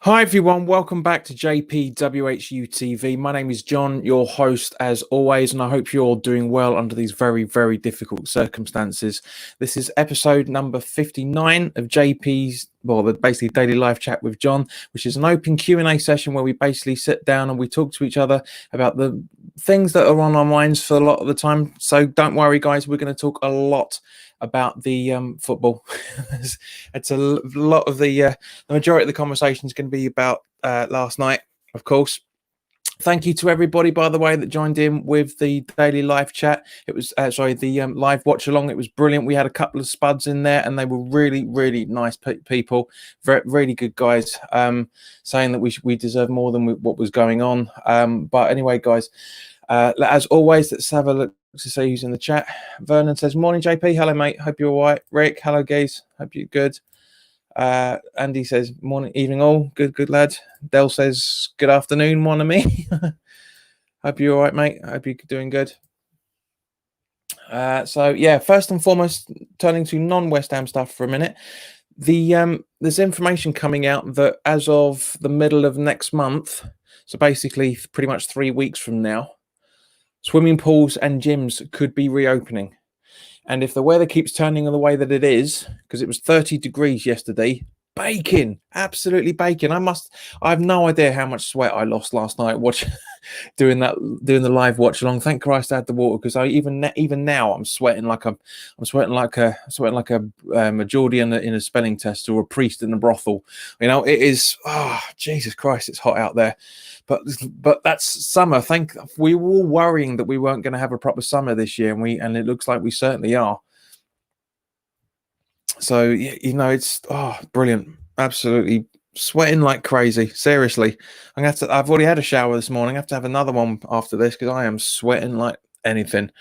Hi everyone, welcome back to JPWHU TV. My name is John, your host as always, and I hope you're all doing well under these very, very difficult circumstances. This is episode number 59 of JP's, basically daily live chat with John, which is an open Q&A session where we basically sit down and we talk to each other about the things that are on our minds for a lot of the time. So don't worry, guys, we're going to talk a lot about the football. It's a lot of the majority of the conversation is going to be about last night, of course. Thank you to everybody, by the way, that joined in with the daily live chat. It was the live watch along. It was brilliant. We had a couple of spuds in there, and they were really, really nice people, really good guys, saying that we deserve more than what was going on. But anyway, guys, as always, let's have a look to see who's in the chat. Vernon says, "Morning, JP. Hello, mate. Hope you're all right." Rick, hello, guys. Hope you're good. Andy says, "Morning, evening, all. Good, lad." Dell says, "Good afternoon, mon ami." Hope you're all right, mate. Hope you're doing good. So yeah, first and foremost, turning to non-West Ham stuff for a minute. There's information coming out that as of the middle of next month, so basically pretty much 3 weeks from now, swimming pools and gyms could be reopening. And if the weather keeps turning the way that it is, because it was 30 degrees yesterday, baking, absolutely baking. I have no idea how much sweat I lost last night doing the live watch along. Thank Christ I had the water, because even now I'm sweating like a Geordie in a spelling test or a priest in a brothel. You know, it is. Oh, Jesus Christ, it's hot out there. But that's summer. We were all worrying that we weren't going to have a proper summer this year, and it looks like we certainly are. So it's brilliant, absolutely sweating like crazy. Seriously, I've already had a shower this morning. I have to have another one after this because I am sweating like anything.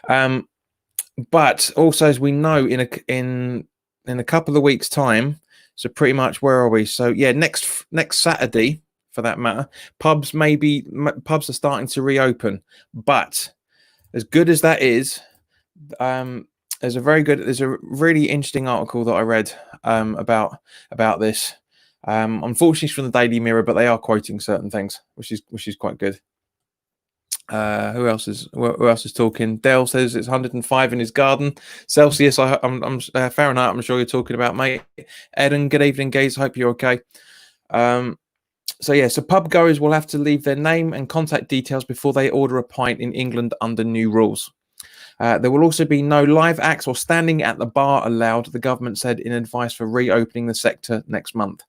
But also, as we know, in a couple of weeks' time, so pretty much where are we? So yeah, next Saturday, for that matter, pubs are starting to reopen. But as good as that is, there's a really interesting article that I read about this. Unfortunately, it's from the Daily Mirror, but they are quoting certain things, which is quite good. Who else is talking? Dale says it's 105 in his garden. Celsius, I'm Fahrenheit. I'm sure you're talking about, mate. Eden, good evening, guys. Hope you're okay. So pub goers will have to leave their name and contact details before they order a pint in England under new rules. There will also be no live acts or standing at the bar allowed, the government said in advice for reopening the sector next month.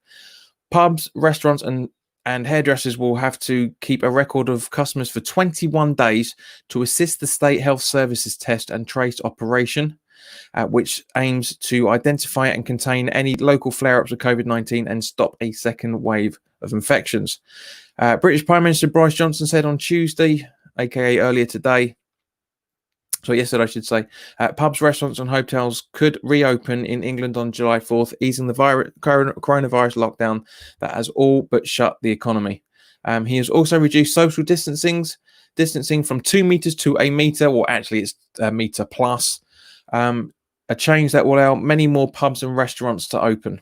Pubs, restaurants and hairdressers will have to keep a record of customers for 21 days to assist the State Health Services test and trace operation, which aims to identify and contain any local flare-ups of COVID-19 and stop a second wave of infections. British Prime Minister Boris Johnson said on Tuesday, aka earlier today, so yesterday I should say, pubs, restaurants and hotels could reopen in England on July 4th, easing the coronavirus lockdown that has all but shut the economy. He has also reduced social distancing from 2 meters to a meter, or actually it's a meter plus, a change that will allow many more pubs and restaurants to open.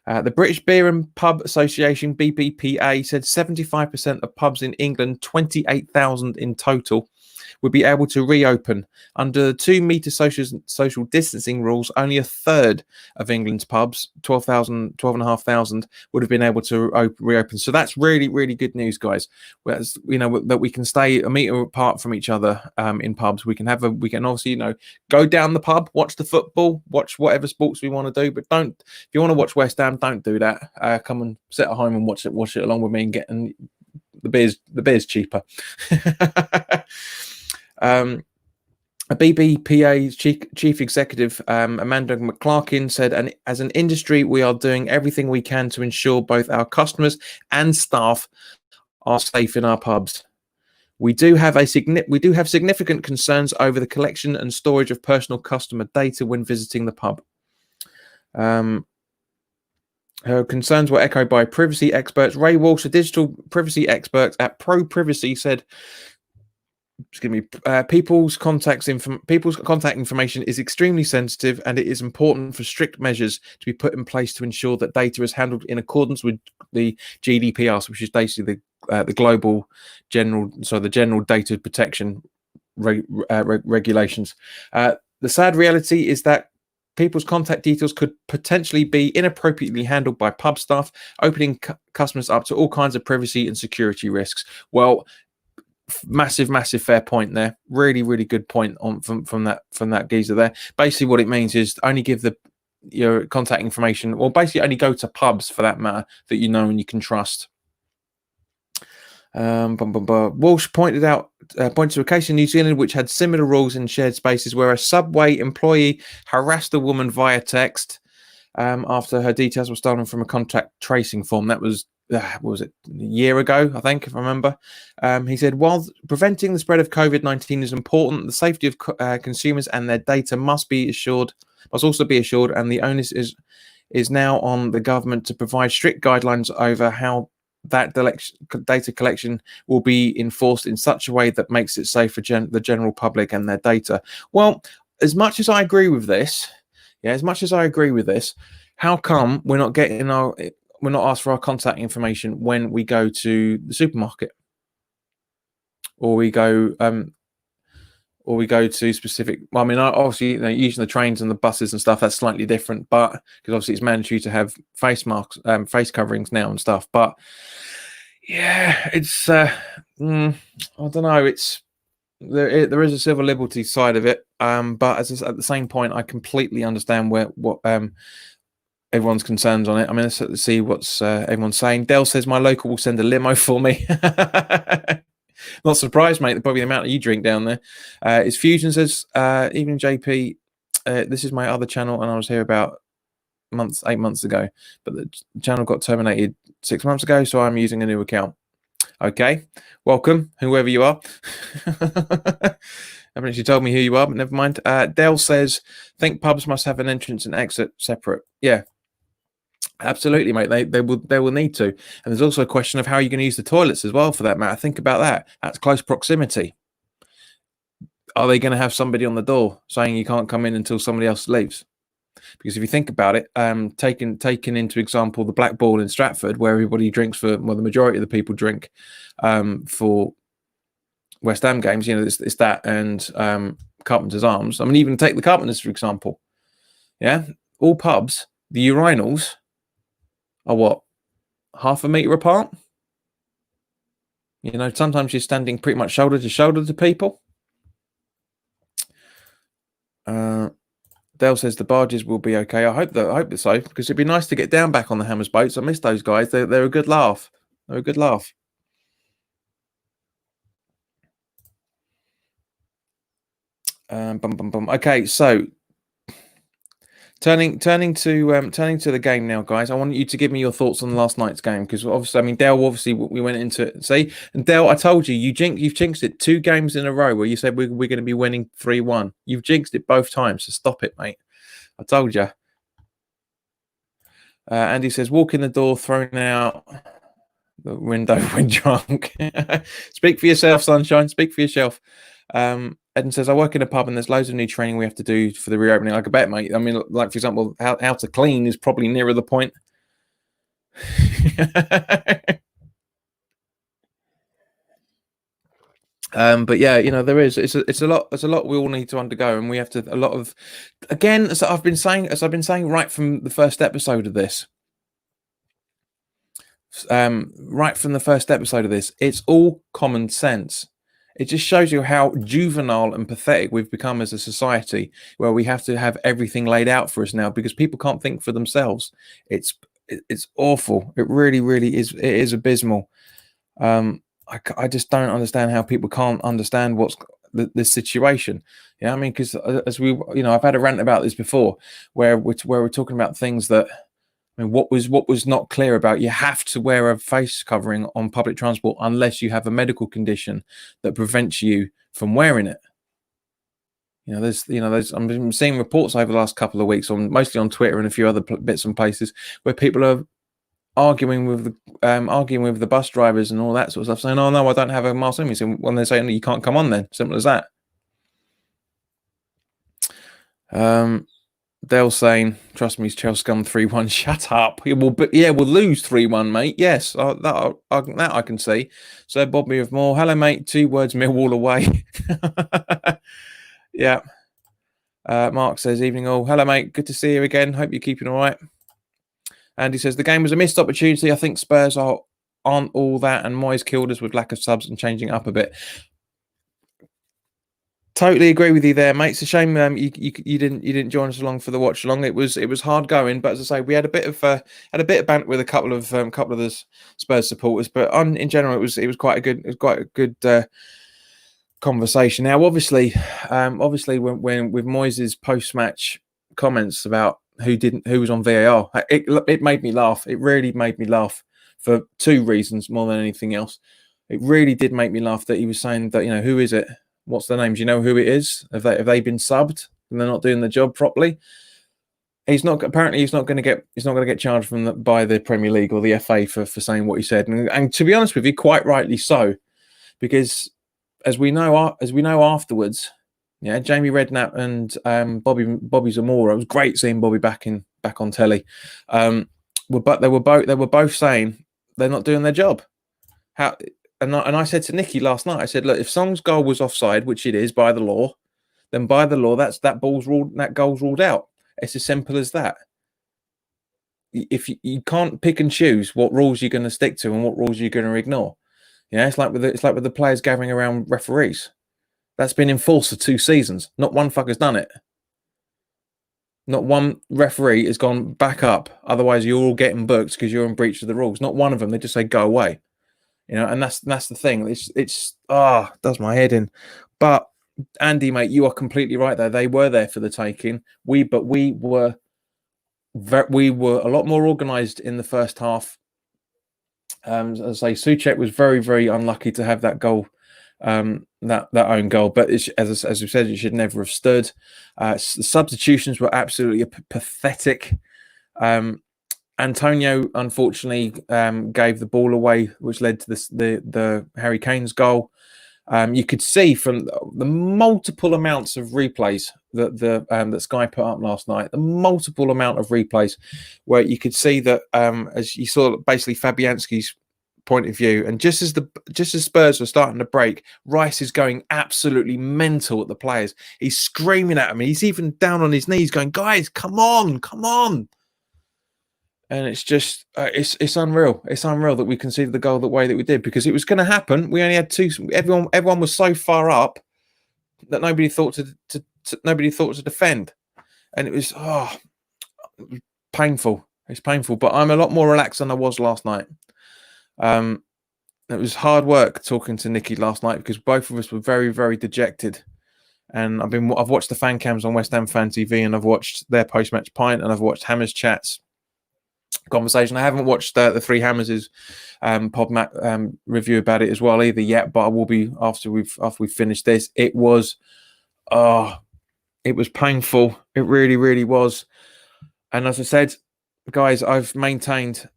The British Beer and Pub Association, BBPA, said 75% of pubs in England, 28,000 in total, would be able to reopen. Under the 2 meter social distancing rules, only a third of England's pubs, 12,500, would have been able to reopen. So that's really, really good news, guys. Whereas, that we can stay a meter apart from each other in pubs. We can obviously, go down the pub, watch the football, watch whatever sports we want to do. But if you want to watch West Ham, don't do that. Come and sit at home and watch it along with me and getting the beer's cheaper. A BBPA's chief executive, Amanda McClarkin, said, "And as an industry, we are doing everything we can to ensure both our customers and staff are safe in our pubs. We do have significant concerns over the collection and storage of personal customer data when visiting the pub." Her concerns were echoed by privacy experts. Ray Walsh, a digital privacy expert at Pro Privacy, said, excuse me, people's contact information is extremely sensitive, and it is important for strict measures to be put in place to ensure that data is handled in accordance with the GDPR, which is basically the global the general data protection regulations. The sad reality is that people's contact details could potentially be inappropriately handled by pub staff, opening customers up to all kinds of privacy and security risks. Well, massive fair point there. Really good point on from that geezer there. Basically what it means is only give your contact information, or basically only go to pubs for that matter that you know and you can trust. Walsh pointed to a case in New Zealand which had similar rules in shared spaces, where a Subway employee harassed a woman via text after her details were stolen from a contact tracing form. That was what was it, a year ago, I think, if I remember. He said, while preventing the spread of COVID-19 is important, the safety of consumers and their data must also be assured, and the onus is now on the government to provide strict guidelines over how that data collection will be enforced in such a way that makes it safe for the general public and their data. Well, as much as I agree with this, how come we're not asked for our contact information when we go to the supermarket, or we go to specific? Well, I mean, obviously, using the trains and the buses and stuff, that's slightly different, but because obviously it's mandatory to have face masks, face coverings now and stuff. But yeah, it's I don't know. It's there is a civil liberty side of it, but at the same point, I completely understand what everyone's concerns on it. I mean, let's see what's everyone's saying. Dell says my local will send a limo for me. Not surprised, mate. Probably the amount that you drink down there. Is Fusion says, evening JP. This is my other channel, and I was here about 8 months ago, but the channel got terminated 6 months ago, so I'm using a new account. Okay, welcome, whoever you are. Haven't actually told me who you are, but never mind. Dale says, think pubs must have an entrance and exit separate. Yeah, absolutely, mate. They will need to. And there's also a question of how you're going to use the toilets as well, for that matter. Think about that. That's close proximity. Are they going to have somebody on the door saying you can't come in until somebody else leaves? Because if you think about it, taking into example the Black Ball in Stratford, where everybody drinks the majority of the people drink for West Ham games, it's that and Carpenter's Arms. I mean, even take the Carpenters, for example. Yeah, all pubs, the urinals are what, half a metre apart? Sometimes you're standing pretty much shoulder to shoulder to people. Dale says the barges will be okay. I hope so, because it'd be nice to get down back on the Hammers boats. I miss those guys. They're a good laugh. They're a good laugh. Okay, so turning to the game now, guys. I want you to give me your thoughts on last night's game, because obviously, I mean, Dale, we went into it. See, and Dale, I told you, you've jinxed it 2 games in a row where you said we're going to be winning 3-1. You've jinxed it both times, so stop it, mate. I told you. Andy says, walk in the door, thrown out the window when drunk. Speak for yourself, Sunshine. Speak for yourself. Eden says, I work in a pub and there's loads of new training we have to do for the reopening. I could bet, mate. I mean, like, for example, how to clean is probably nearer the point. But yeah, there is. It's a lot we all need to undergo, and we have to again, as I've been saying right from the first episode of this. It's all common sense. It just shows you how juvenile and pathetic we've become as a society, where we have to have everything laid out for us now because people can't think for themselves. It's awful. It really is. It is abysmal. I just don't understand how people can't understand what's the situation. Yeah, I mean, because as I've had a rant about this before, where we're talking about things that. I mean, what was not clear about, you have to wear a face covering on public transport unless you have a medical condition that prevents you from wearing it. There's I've been seeing reports over the last couple of weeks, mostly on Twitter and a few other bits and places, where people are arguing with the bus drivers and all that sort of stuff, saying, "Oh no, I don't have a mile limit." So when they're saying you can't come on, then simple as that. Dale saying, "Trust me, Chelsea scum 3-1." Shut up. We'll lose 3-1, mate. Yes, that I can see. So Bobby with more. Hello, mate. 2 words, Millwall away. Yeah. Mark says, "Evening all. Hello, mate. Good to see you again. Hope you're keeping all right." And he says the game was a missed opportunity. I think Spurs aren't all that, and Moyes killed us with lack of subs and changing up a bit. Totally agree with you there, mate. It's a shame you didn't join us along for the watch along. It was hard going, but as I say, we had a bit of banter with a couple of the Spurs supporters, but in general, it was quite a good conversation. Now, obviously, when with Moyes' post match comments about who was on VAR, it made me laugh. It really made me laugh for 2 reasons more than anything else. It really did make me laugh that he was saying that, who is it? What's the name? Do you know who it is? Have they been subbed and they're not doing the job properly? He's not going to get charged by the Premier League or the FA for saying what he said. And to be honest with you, quite rightly so, because as we know afterwards, yeah, Jamie Redknapp and Bobby Zamora. It was great seeing Bobby back on telly. But they were both saying they're not doing their job. How? And I said to Nicky last night, I said, look, if Song's goal was offside, which it is by the law, then by the law, that goal's ruled out. It's as simple as that. If you can't pick and choose what rules you're going to stick to and what rules you're going to ignore, it's like with the players gathering around referees. That's been enforced for 2 seasons. Not one fucker's done it. Not one referee has gone back up. Otherwise, you're all getting booked because you're in breach of the rules. Not one of them. They just say go away. And that's the thing. It's does my head in. But Andy, mate, you are completely right there. They were there for the taking. We were a lot more organised in the first half. As I say, Souček was very, very unlucky to have that goal, that own goal. But as we said, it should never have stood. The substitutions were absolutely pathetic. Antonio unfortunately gave the ball away, which led to the Harry Kane's goal. You could see from the multiple amounts of replays that Sky put up last night, the multiple amount of replays where you could see that as you saw basically Fabianski's point of view, and just as Spurs were starting to break, Rice is going absolutely mental at the players. He's screaming at them. He's even down on his knees going, "Guys, come on, come on." And it's just, it's unreal. It's unreal that we conceded the goal the way that we did, because it was going to happen. We only had 2. Everyone was so far up that nobody thought to defend, and it was painful. It's painful, but I'm a lot more relaxed than I was last night. It was hard work talking to Nicky last night because both of us were very, very dejected. And I've watched the fan cams on West Ham Fan TV, and I've watched their post-match pint, and I've watched Hammer's chats conversation. I haven't watched the Three Hammers' review about it as well either yet, but I will be after we've finished this. It was painful. It really, really was. And as I said, guys, I've maintained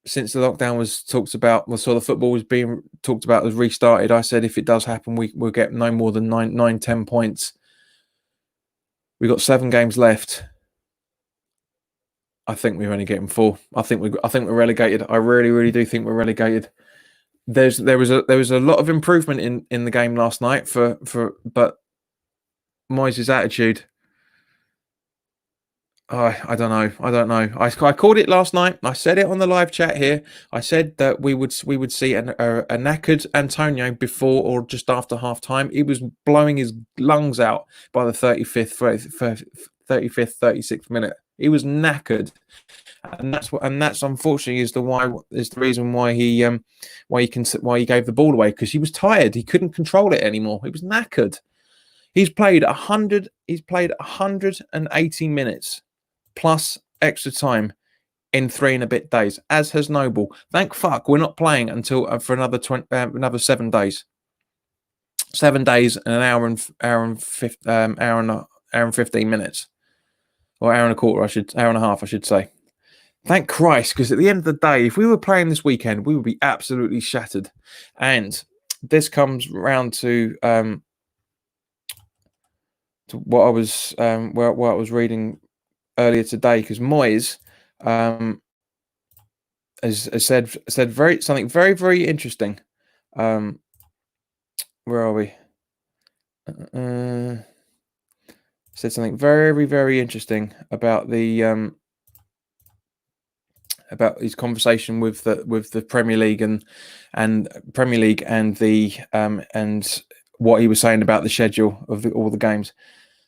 since the lockdown was talked about, so the football was being talked about, was restarted. I said if it does happen, we'll get no more than 9-10 points. We've got 7 games left. I think we're only getting 4. I think we're relegated. I really, really do think we're relegated. There was a lot of improvement in the game last night but Moyes' attitude. I don't know. I called it last night. I said it on the live chat here. I said that we would see a knackered Antonio before or just after half time. He was blowing his lungs out by the 35th, 36th minute. He was knackered, and that's unfortunately is the reason why he gave the ball away, because he was tired. He couldn't control it anymore. He was knackered. He's played 180 minutes plus extra time in 3 and a bit days, as has Noble. Thank fuck we're not playing until for another 7 days. 7 days and an hour and 15 minutes. Or hour and a quarter, hour and a half, I should say. Thank Christ, because at the end of the day, if we were playing this weekend, we would be absolutely shattered. And this comes round to what I was what I was reading earlier today, because Moyes has said something very, very interesting. Where are we? Said something very, very interesting about the about his conversation with the Premier League and Premier League and the and what he was saying about the schedule of all the games.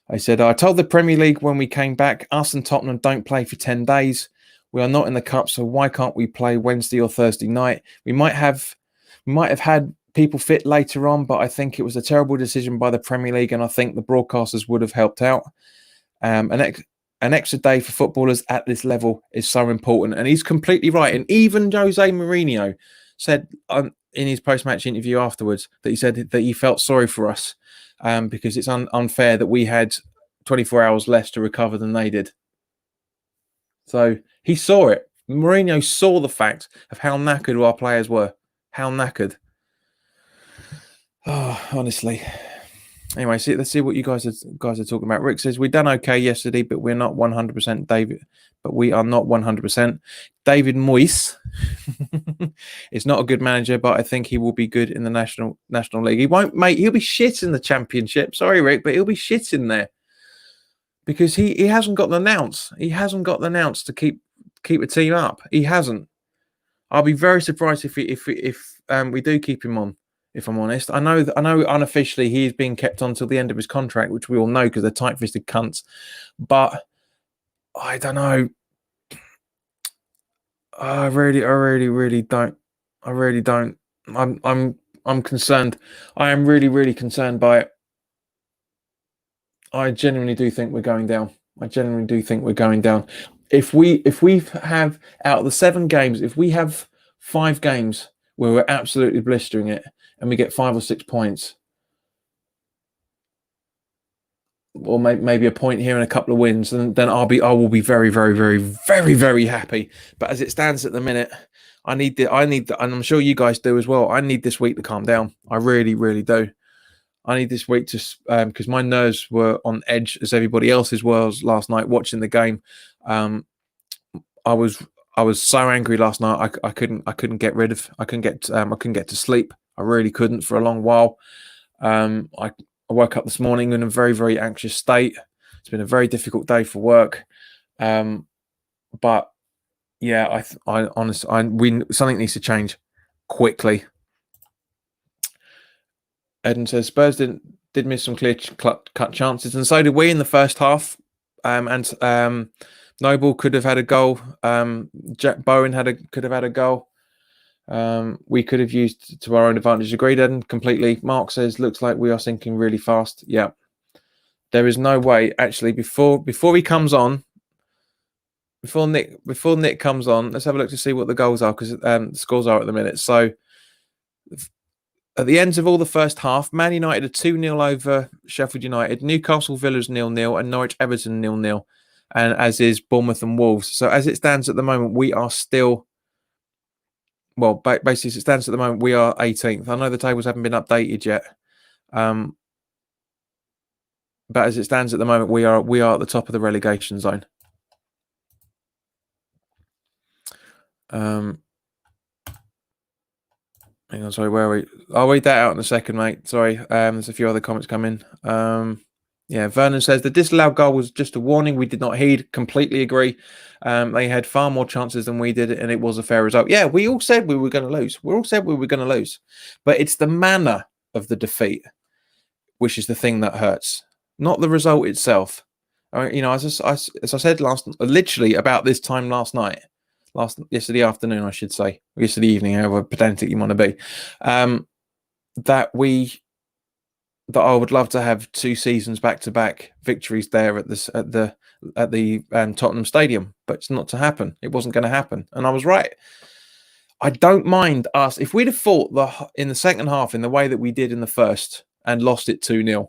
I said, I told the Premier League when we came back, us and Tottenham don't play for 10 days. We are not in the cup, so why can't we play Wednesday or Thursday night? We might have had people fit later on, but I think it was a terrible decision by the Premier League, and I think the broadcasters would have helped out. An extra day for footballers at this level is so important, and he's completely right. And even Jose Mourinho said in his post-match interview afterwards that he said that he felt sorry for us because it's unfair that we had 24 hours less to recover than they did. So he saw it. Mourinho saw the fact of how knackered our players were. How knackered. Oh, honestly. Anyway, let's see what you guys are talking about. Rick says, we done okay yesterday, but we're not 100%, David. But we are not 100%. David Moyes is not a good manager, but I think he will be good in the National League. He won't, mate. He'll be shit in the Championship. Sorry, Rick, but he'll be shit in there because he hasn't got the nous. He hasn't got the nous to keep a team up. He hasn't. I'll be very surprised if we do keep him on. If I'm honest, I know unofficially he is being kept on till the end of his contract, which we all know because they're tight-fisted cunts. But I don't know. I really don't. I really don't. I'm concerned. I am really concerned by it. I genuinely do think we're going down. If we have out of the 7 games, if we have 5 games where we're absolutely blistering it, and we get 5 or 6 points, or maybe a point here and a couple of wins, and then I will be very happy. But as it stands at the minute, I need and I'm sure you guys do as well. I need this week to calm down. I really do. I need this week to because my nerves were on edge as everybody else's was last night watching the game. I was so angry last night. I couldn't get to sleep. I really couldn't for a long while. I woke up this morning in a very anxious state. It's been a very difficult day for work. But yeah, I honestly, something needs to change quickly. Eden says Spurs did miss some clear cut chances, and so did we in the first half. And Noble could have had a goal. Jack Bowen could have had a goal. We could have used to our own advantage. Agreed, Eden, completely. Mark says, looks like we are sinking really fast. Yeah. There is no way, actually, before he comes on, before Nick comes on, let's have a look to see what the goals are, because the scores are at the minute. So at the ends of all the first half, Man United are 2-0 over Sheffield United, Newcastle Villas 0-0, and Norwich Everton 0-0, and as is Bournemouth and Wolves. So as it stands at the moment, we are still, well, basically as it stands at the moment, we are 18th. I know the tables haven't been updated yet, but as it stands at the moment, we are at the top of the relegation zone. Hang on, sorry, where are we? I'll read that out in a second, mate. Sorry, there's a few other comments coming. Yeah, Vernon says the disallowed goal was just a warning. We did not heed. Completely agree. They had far more chances than we did, and it was a fair result. Yeah, we all said we were going to lose. We all said we were going to lose, but it's the manner of the defeat, which is the thing that hurts, not the result itself. You know, as I said literally about this time yesterday afternoon, I should say, or yesterday evening, however pedantic you want to be, that I would love to have 2 seasons back-to-back victories there at the Tottenham Stadium, but it's not to happen. It wasn't going to happen, and I was right. I don't mind us if we'd have fought in the second half in the way that we did in the first and lost it 2-0.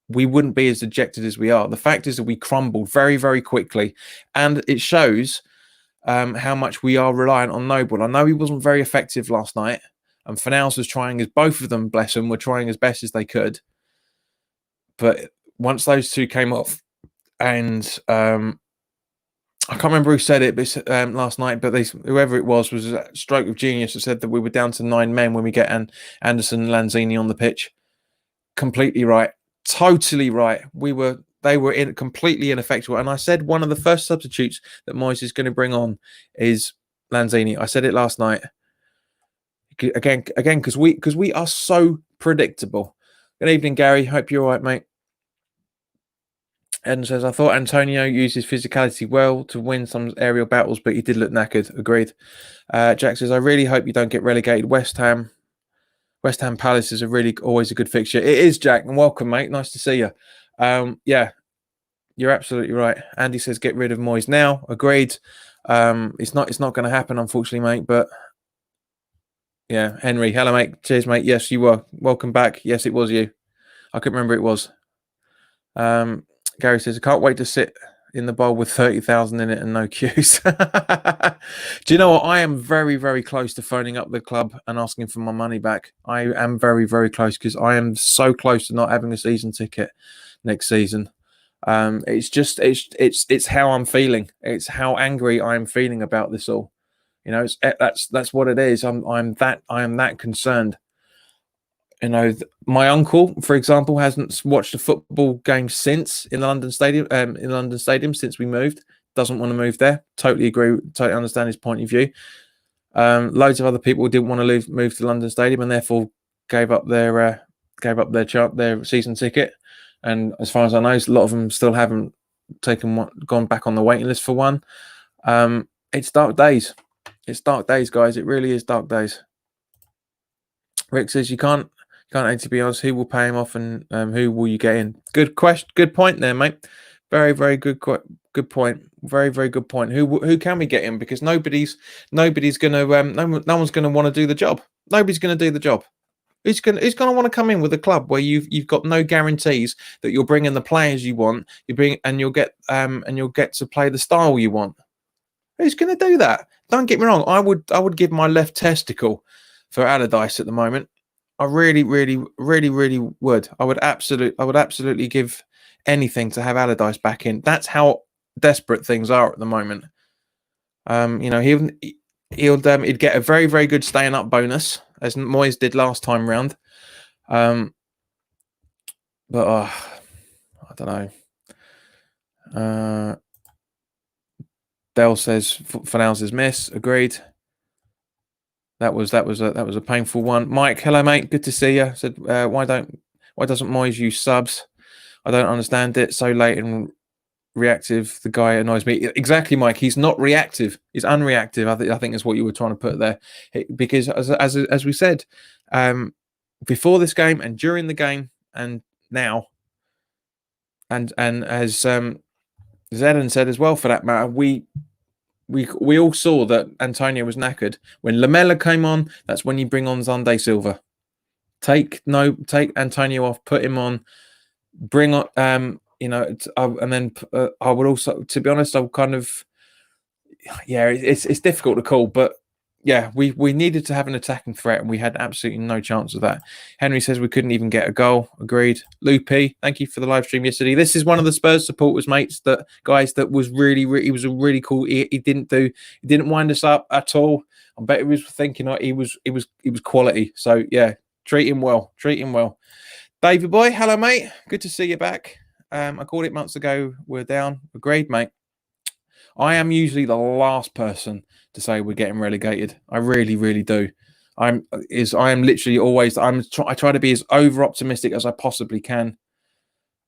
We wouldn't be as dejected as we are. The fact is that we crumbled very quickly, and it shows. how much we are reliant on Noble. I know he wasn't very effective last night, and Fornals was trying as both of them, bless them, were trying as best as they could. But once those two came off, and I can't remember who said it last night, but whoever it was a stroke of genius that said that we were down to 9 men when we get Anderson and Lanzini on the pitch. Completely right. Totally right. They were completely ineffectual. And I said one of the first substitutes that Moyes is going to bring on is Lanzini. I said it last night. Again, because we are so predictable. Good evening, Gary. Hope you're all right, mate. Eden says, I thought Antonio used his physicality well to win some aerial battles, but he did look knackered. Agreed. Jack says, I really hope you don't get relegated. West Ham Palace is always a good fixture. It is, Jack, and welcome, mate. Nice to see you. Yeah, you're absolutely right. Andy says, get rid of Moyes now. Agreed. It's not going to happen, unfortunately, mate. But yeah, Henry, hello, mate. Cheers, mate. Yes, you were. Welcome back. Yes, it was you. I couldn't remember it was. Gary says, I can't wait to sit in the bowl with 30,000 in it and no queues. Do you know what? I am very, very close to phoning up the club and asking for my money back. I am very, very close because I am so close to not having a season ticket next season. It's how I'm feeling. It's how angry I am feeling about this all. You know, that's what it is. I am that concerned. You know, my uncle, for example, hasn't watched a football game since in the London Stadium. Since we moved. Doesn't want to move there. Totally agree. Totally understand his point of view. Loads of other people didn't want to move to London Stadium and therefore gave up their season ticket. And as far as I know, a lot of them still haven't gone back on the waiting list for one. It's dark days. It's dark days, guys. It really is dark days. Rick says you can't to be honest. Who will pay him off, and who will you get in? Good question. Good point there, mate. Very, very good point. Very, very good point. Who can we get in? Because nobody's going to no one's going to want to do the job. Nobody's going to do the job. Who's going to want to come in with a club where you've got no guarantees that you'll bring in the players you want. You'll get to play the style you want. Who's going to do that? Don't get me wrong. I would give my left testicle for Allardyce at the moment. I really, really, really, really would. I would absolutely give anything to have Allardyce back in. That's how desperate things are at the moment. You know, he'd get a very, very good staying up bonus, as Moyes did last time round. But I don't know. Dell says Fornals is miss. Agreed. That was a painful one. Mike, hello mate, good to see you. Said why doesn't Moyes use subs? I don't understand it. So late and reactive. The guy annoys me. Exactly, Mike. He's not reactive. He's unreactive. I think is what you were trying to put there. Because as we said, before this game and during the game and now, and as Zedden said as well, for that matter, we all saw that Antonio was knackered. When Lamela came on, that's when you bring on Sunday Silva. Take Antonio off, put him on, bring on, and then I would also, to be honest, I'll kind of, yeah, it's difficult to call, but yeah, we needed to have an attacking threat, and we had absolutely no chance of that. Henry says we couldn't even get a goal. Agreed. Loopy, thank you for the live stream yesterday. This is one of the Spurs supporters, mates. That was really, he was a really cool. He didn't wind us up at all. I bet he was thinking he was quality. So yeah, treat him well. David boy, hello mate. Good to see you back. I called it months ago. We're down. Agreed, mate. I am usually the last person to say we're getting relegated. I really, really do. I am literally always. I try to be as over optimistic as I possibly can.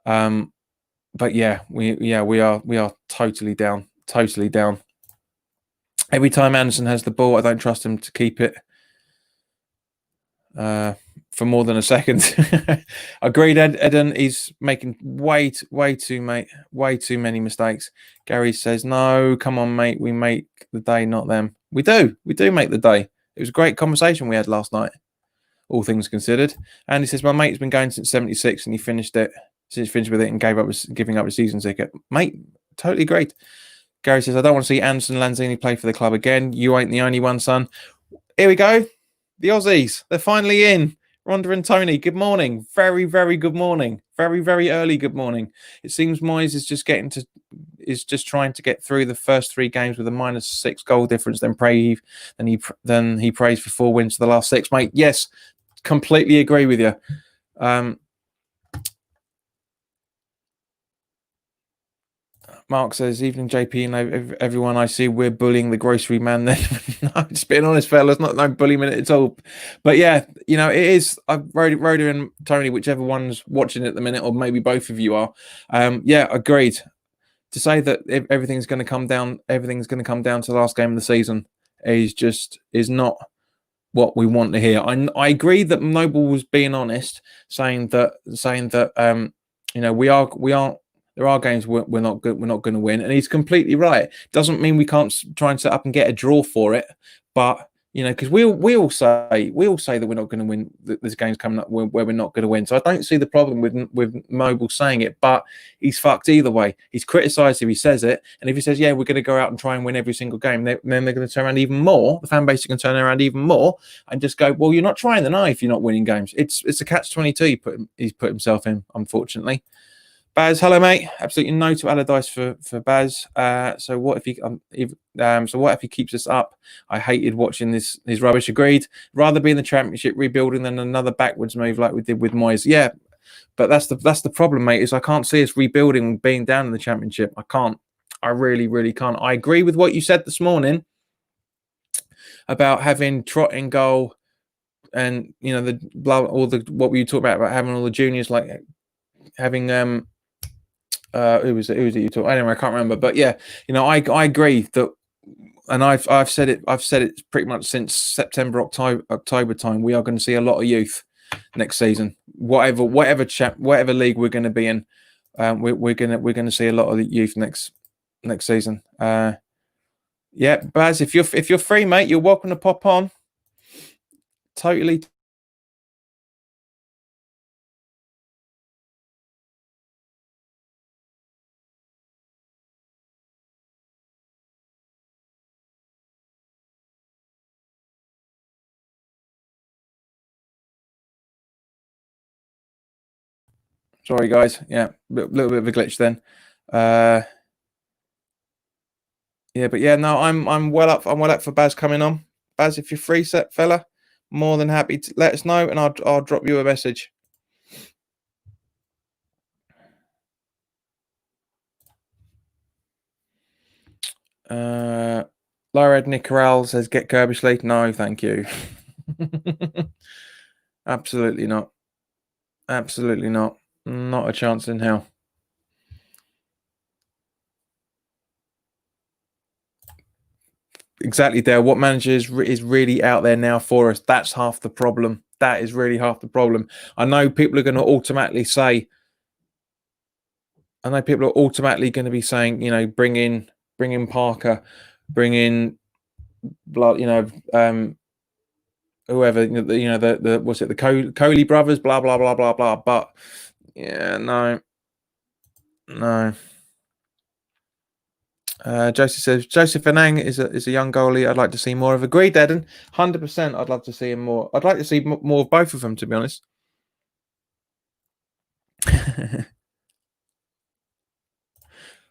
But yeah, we are totally down. Totally down. Every time Anderson has the ball, I don't trust him to keep it for more than a second. Agreed, Eden. He's making way too many mistakes. Gary says, no, come on, mate. We make the day, not them. We do make the day. It was a great conversation we had last night, all things considered. And he says, my mate's been going since 76 and he finished with it and giving up a season ticket. Mate, totally great. Gary says, I don't want to see Anderson Lanzini play for the club again. You ain't the only one, son. Here we go. The Aussies. They're finally in. Rhonda and Tony, good morning. Very, very good morning. Very, very early good morning. It seems Moyes is just trying to get through the first 3 games with a -6 goal difference. Then he prays for 4 wins for the last 6, mate. Yes, completely agree with you. Mark says, evening JP and everyone I see, we're bullying the grocery man then. No, just being honest, fellas, not no bullying at all. But yeah, it is. Rhoda and Tony, whichever one's watching at the minute, or maybe both of you are. Yeah, agreed. To say that everything's going to come down to the last game of the season is not what we want to hear. I agree that Noble was being honest, saying that we are there are games we're not going to win, and he's completely right. Doesn't mean we can't try and set up and get a draw for it, but because we all say that we're not going to win. There's games coming up where we're not going to win. So I don't see the problem with Noble saying it, but he's fucked either way. He's criticised if he says it, and if he says, yeah, we're going to go out and try and win every single game, then they're going to turn around even more. The fan base is going to turn around even more and just go, well, you're not trying then, if you're not winning games. It's a catch-22 he's put himself in, unfortunately. Baz, hello, mate. Absolutely no to Allardyce for Baz. So what if he keeps us up? I hated watching his rubbish. Agreed. Rather be in the Championship rebuilding than another backwards move like we did with Moyes. Yeah, but that's the problem, mate. Is I can't see us rebuilding being down in the Championship. I can't. I really, really can't. I agree with what you said this morning about having Trot in goal, and what were you talking about having all the juniors, like having who was it you talked? Anyway, I can't remember, but yeah, I agree that, and I've said it pretty much since September, October time. We are going to see a lot of youth next season. Whatever league we're going to be in, we're going to see a lot of the youth next season. Yeah, Baz, if you're free, mate, you're welcome to pop on. Totally. Sorry, guys. Yeah, a little bit of a glitch then. Yeah, but yeah, no, I'm well up. I'm well up for Baz coming on. Baz, if you're free, set fella, more than happy to let us know, and I'll drop you a message. Laura Nick Corral says, "Get Kirbishley." No, thank you. Absolutely not. Absolutely not. Not a chance in hell. Exactly, Dale. What manager is really out there now for us? That's half the problem. That is really half the problem. I know people are going to automatically say, going to be saying, bring in Parker, bring in blood, whoever, the what's it, the Coley brothers, blah blah blah blah blah. But yeah, no. Joseph says Joseph Anang is a young goalie I'd like to see more of. Agreed, Eden. 100%. I'd love to see him more. I'd like to see more of both of them, to be honest.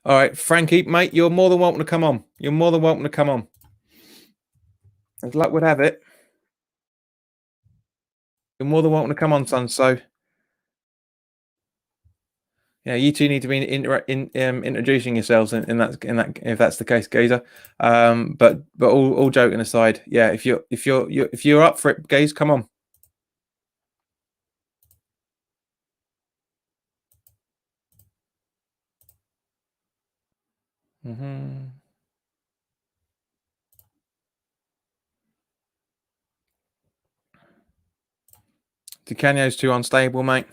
All right, Frankie, mate, you're more than welcome to come on. You're more than welcome to come on. As luck would have it, you're more than welcome to come on, son. So, yeah, you two need to be introducing yourselves in that if that's the case, Gazer. But all joking aside, yeah, if you're up for it, Gaze, come on. Mm-hmm. DiCanio's too unstable, mate.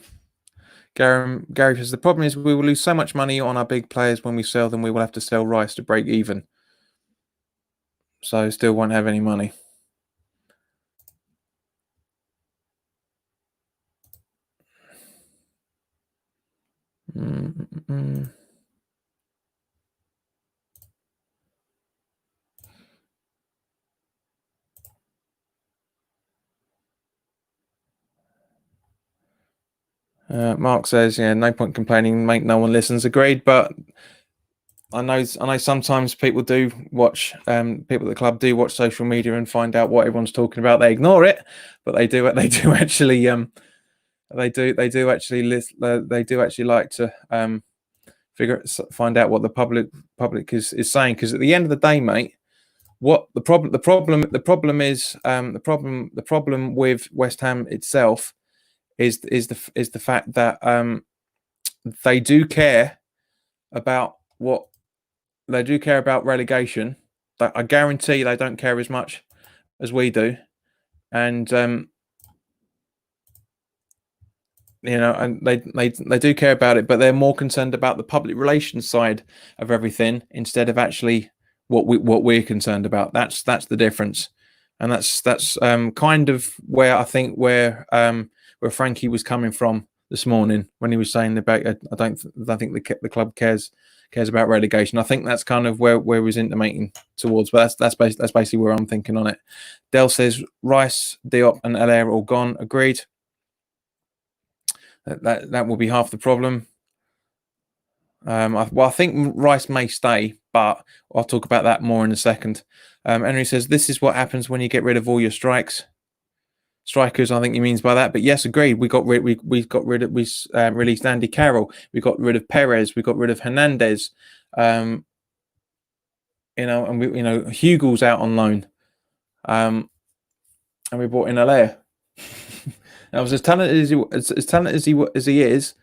Gary says the problem is we will lose so much money on our big players when we sell them. We will have to sell Rice to break even, so still won't have any money. Mm-mm. Mark says, yeah, no point complaining, mate. No one listens. Agreed, but I know sometimes people do watch, people at the club do watch social media and find out what everyone's talking about. They ignore it, but they do actually they do actually like to find out what the public is saying, because at the end of the day, mate, what the problem is, the problem with West Ham itself is the fact that they do care about what they do care about relegation. I guarantee they don't care as much as we do, and and they do care about it, but they're more concerned about the public relations side of everything instead of actually what we're concerned about. That's the difference, and that's kind of where I think where Frankie was coming from this morning when he was saying about I don't think the club cares about relegation. I think that's kind of where he was intimating towards, but that's basically where I'm thinking on it. Dell says Rice, Diop, and Allaire are all gone. Agreed. That will be half the problem. I think Rice may stay, but I'll talk about that more in a second. Henry says this is what happens when you get rid of all your strikers. I think he means by that. But yes, agreed. We released Andy Carroll. We got rid of Perez. We got rid of Hernandez. And Hugel's out on loan. And we brought in Allaire. Now, as talented as he is,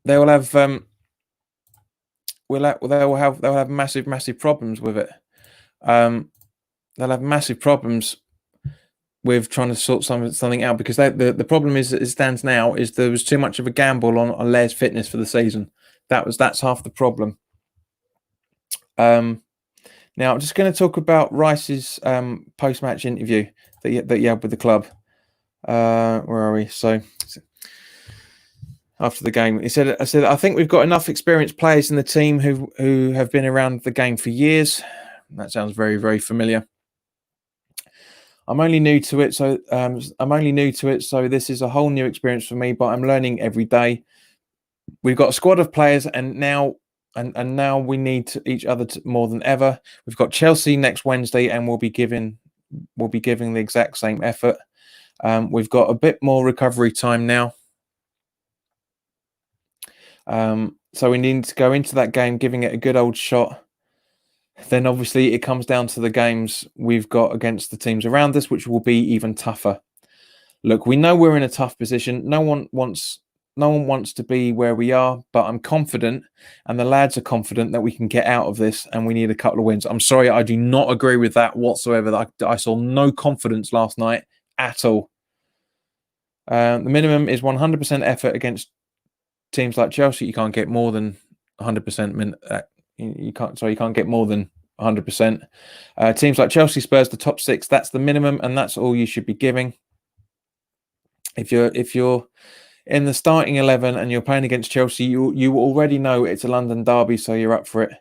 they will have they'll have massive problems with it. They'll have massive problems with trying to sort something out, because the problem is, as it stands now, is there was too much of a gamble on Allaire's fitness for the season. That's half the problem. Now I'm just going to talk about Rice's post-match interview that he had with the club. Where are we? So after the game, I said, I think we've got enough experienced players in the team who have been around the game for years. That sounds very, very familiar. I'm only new to it, so this is a whole new experience for me, but I'm learning every day. We've got a squad of players, and now we need each other more than ever. We've got Chelsea next Wednesday, and we'll be giving the exact same effort. We've got a bit more recovery time now. So we need to go into that game giving it a good old shot. Then obviously it comes down to the games we've got against the teams around us, which will be even tougher. Look, we know we're in a tough position. No one wants to be where we are, but I'm confident, and the lads are confident, that we can get out of this, and we need a couple of wins. I'm sorry, I do not agree with that whatsoever. I saw no confidence last night at all. The minimum is 100% effort against teams like Chelsea. You can't get more than 100%. You can't get more than 100%. Teams like Chelsea, Spurs, the top six, that's the minimum, and that's all you should be giving. If you're in the starting 11 and you're playing against Chelsea, you already know it's a London derby, so you're up for it.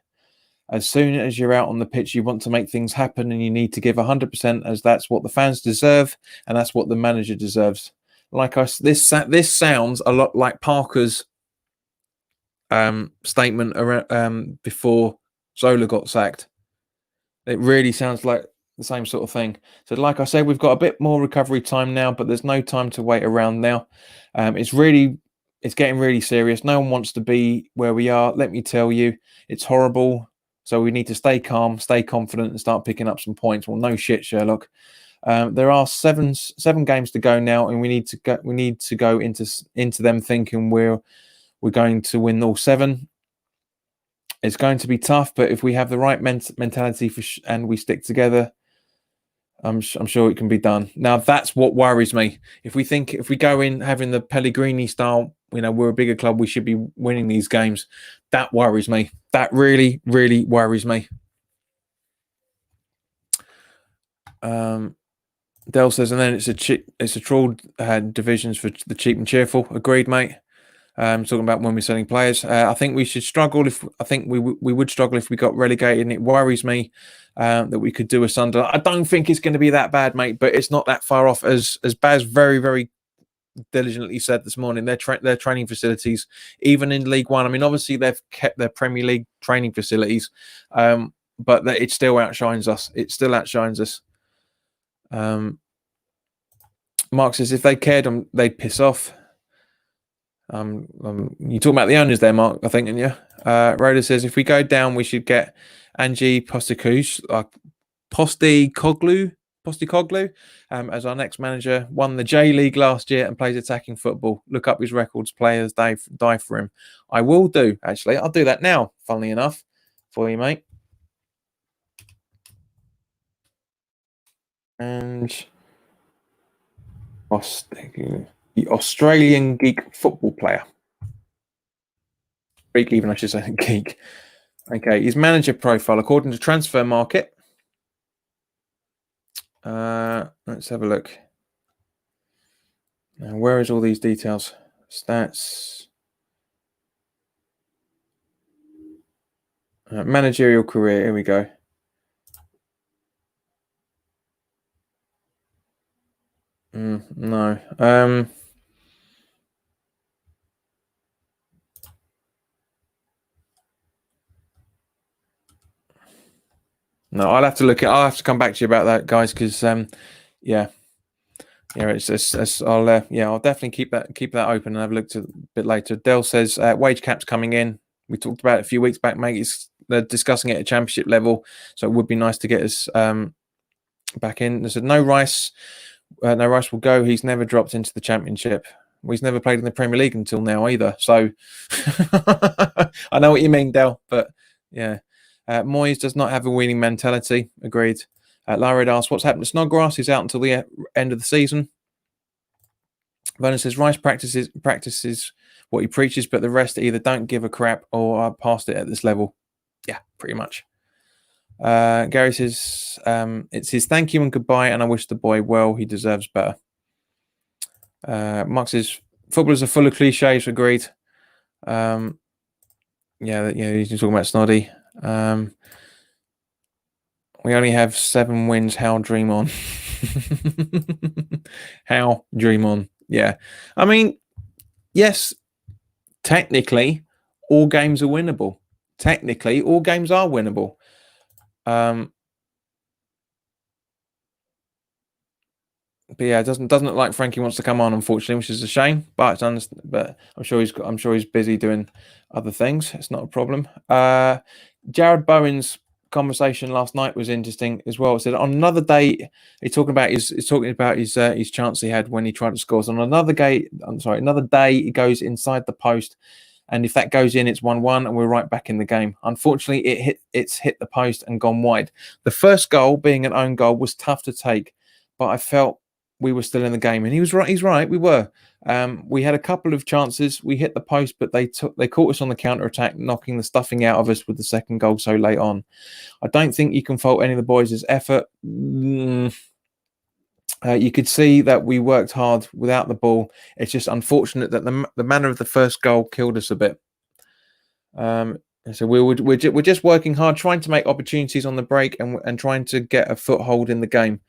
As soon as you're out on the pitch, you want to make things happen, and you need to give 100%, as that's what the fans deserve, and that's what the manager deserves. This sounds a lot like Parker's statement around before Zola got sacked. It really sounds like the same sort of thing. So like I said, we've got a bit more recovery time now, but there's no time to wait around now. It's getting really serious. No one wants to be where we are. Let me tell you, it's horrible. So we need to stay calm, stay confident, and start picking up some points. Well, no shit, Sherlock. There are seven games to go now, and we need to go into them thinking we're going to win all 7. It's going to be tough, but if we have the right mentality and we stick together, I'm sure it can be done. Now, that's what worries me. If we go in having the Pellegrini style, we're a bigger club, we should be winning these games. That worries me. That really, really worries me. Dell says, and then it's a troll divisions for the cheap and cheerful. Agreed, mate. Talking about when we're selling players, I think we should struggle. We would struggle if we got relegated, and it worries me that we could do a Sunderland. I don't think it's going to be that bad, mate, but it's not that far off. As Baz very, very diligently said this morning, their training facilities, even in League One. I mean, obviously they've kept their Premier League training facilities, but it still outshines us. It still outshines us. Mark says if they cared, they'd piss off. You talking about the owners there, Mark? I think, and yeah. Rhoda says if we go down, we should get Angie Postecoglou, as our next manager. Won the J League last year and plays attacking football. Look up his records. Players die for him. I will do, actually. I'll do that now, funnily enough, for you, mate. And the Australian geek football player. Geek, even I should say geek. Okay, his manager profile, according to Transfer Market. Let's have a look. Now, where is all these details? Stats. Managerial career. Here we go. No. No, I'll have to look at. I'll have to come back to you about that, guys, because I'll definitely keep that open and have a look a bit later. Dell says wage cap's coming in. We talked about it a few weeks back, mate. They're discussing it at championship level, so it would be nice to get us back in. They said no Rice will go. He's never dropped into the championship. Well, he's never played in the Premier League until now either. So I know what you mean, Dell, but yeah. Moyes does not have a winning mentality. Agreed. Lara asks, what's happened to Snodgrass? He's out until the end of the season. Vernon says, Rice practices what he preaches, but the rest either don't give a crap or are past it at this level. Yeah, pretty much. Gary says, it's his thank you and goodbye, and I wish the boy well. He deserves better. Mark says, footballers are full of cliches. Agreed. Yeah, he's talking about Snoddy. We only have 7 wins. How dream on? How dream on? Yeah. I mean, yes, technically, all games are winnable. Technically, all games are winnable. But yeah, it doesn't look like Frankie wants to come on, unfortunately, which is a shame. But I'm sure he's busy doing other things. It's not a problem. Jared Bowen's conversation last night was interesting as well. It said on another day, he's talking about his chance he had when he tried to score. So on another day, he goes inside the post, and if that goes in, it's 1-1, and we're right back in the game. Unfortunately, it's hit the post and gone wide. The first goal, being an own goal, was tough to take, but I felt we were still in the game, and he was right. He's right. We were. We had a couple of chances. We hit the post, but they caught us on the counter attack, knocking the stuffing out of us with the second goal so late on. I don't think you can fault any of the boys' effort. You could see that we worked hard without the ball. It's just unfortunate that the manner of the first goal killed us a bit. So we're just working hard, trying to make opportunities on the break and trying to get a foothold in the game.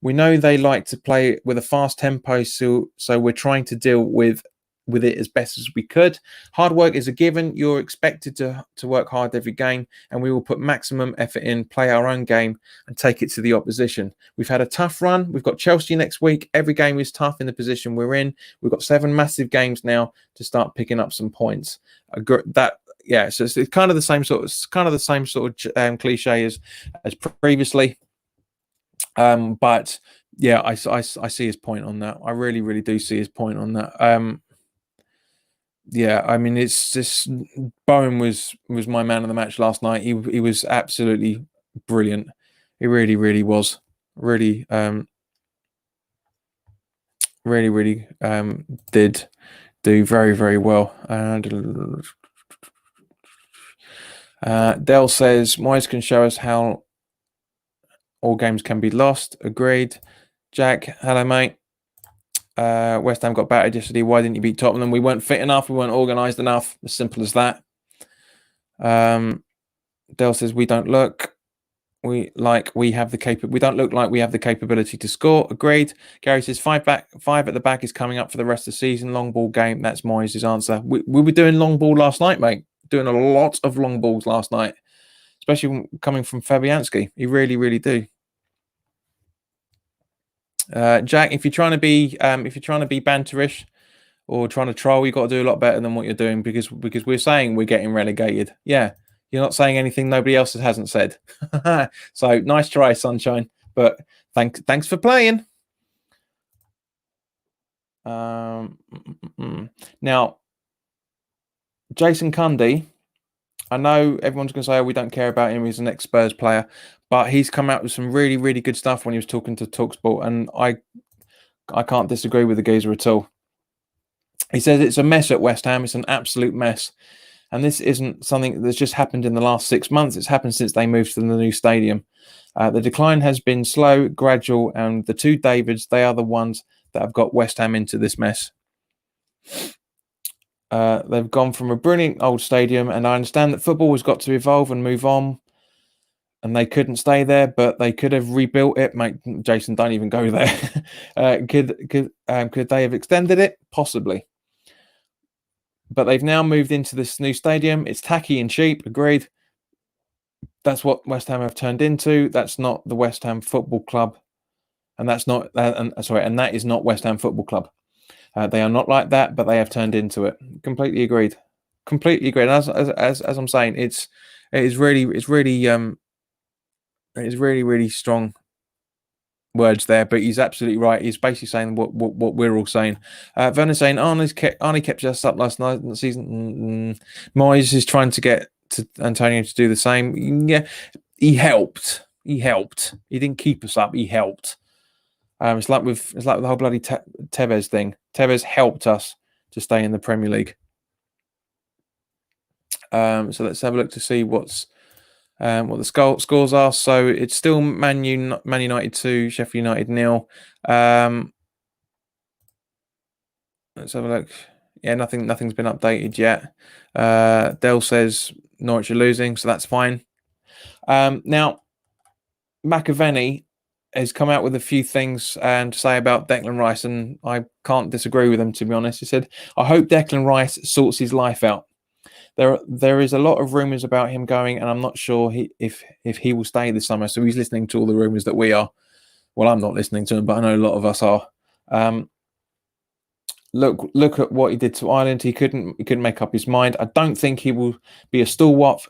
We know they like to play with a fast tempo, so we're trying to deal with it as best as we could. Hard work is a given. You're expected to work hard every game, and we will put maximum effort in, play our own game, and take it to the opposition. We've had a tough run. We've got Chelsea next week. Every game is tough in the position we're in. We've got 7 massive games now to start picking up some points. So it's kind of the same sort of cliche as previously. But yeah, I see his point on that. I really, really do see his point on that. Yeah, I mean, it's just Bowen was my man of the match last night. He was absolutely brilliant. He really, really was. Really, really did do very, very well. Dell says Moyes can show us how all games can be lost. Agreed. Jack, hello, mate. West Ham got battered yesterday. Why didn't you beat Tottenham? We weren't fit enough. We weren't organised enough. As simple as that. Dale says we don't look. we have the we don't look like we have the capability to score. Agreed. Gary says five at the back is coming up for the rest of the season. Long ball game. That's Moyes' answer. We were doing long ball last night, mate. Doing a lot of long balls last night, especially coming from Fabianski. He really do. Jack, if you're trying to be banterish or trying to troll, you've got to do a lot better than what you're doing because we're saying we're getting relegated. Yeah, you're not saying anything nobody else hasn't said. So nice try, Sunshine. But thanks for playing. Now, Jason Cundy, I know everyone's going to say, oh, we don't care about him. He's an ex-Spurs player. But he's come out with some really good stuff when he was talking to TalkSport. And I can't disagree with the geezer at all. He says it's a mess at West Ham. It's an absolute mess. And this isn't something that's just happened in the last 6 months. It's happened since they moved to the new stadium. The decline has been slow, gradual, and the two Davids, they are the ones that have got West Ham into this mess. They've gone from a brilliant old stadium, and I understand that football has got to evolve and move on, and they couldn't stay there, but they could have rebuilt it. Mate, Jason, don't even go there. Could they have extended it? Possibly. But they've now moved into this new stadium. It's tacky and cheap. Agreed. That's what West Ham have turned into. That's not the West Ham Football Club, and that's not. And that is not West Ham Football Club. They are not like that, but they have turned into it. Completely agreed. Completely agreed. And as I'm saying, it is really strong words there, but he's absolutely right. He's basically saying what we're all saying. Vernon's saying Arnie kept us up last night in the season. Moyes is trying to get to Antonio to do the same. Yeah, he helped. He didn't keep us up. He helped. It's like the whole bloody Tevez thing. Tevez helped us to stay in the Premier League. So let's have a look to see what the scores are. So it's still Man United 2, Sheffield United 0. Let's have a look. Yeah, nothing's been updated yet. Dell says Norwich are losing, so that's fine. Now, McAvenny has come out with a few things to say about Declan Rice, and I can't disagree with him, to be honest. He said, I hope Declan Rice sorts his life out. There is a lot of rumours about him going, and I'm not sure if he will stay this summer. So he's listening to all the rumours that we are. Well, I'm not listening to him, but I know a lot of us are. Look at what he did to Ireland. He couldn't make up his mind. I don't think he will be a stalwart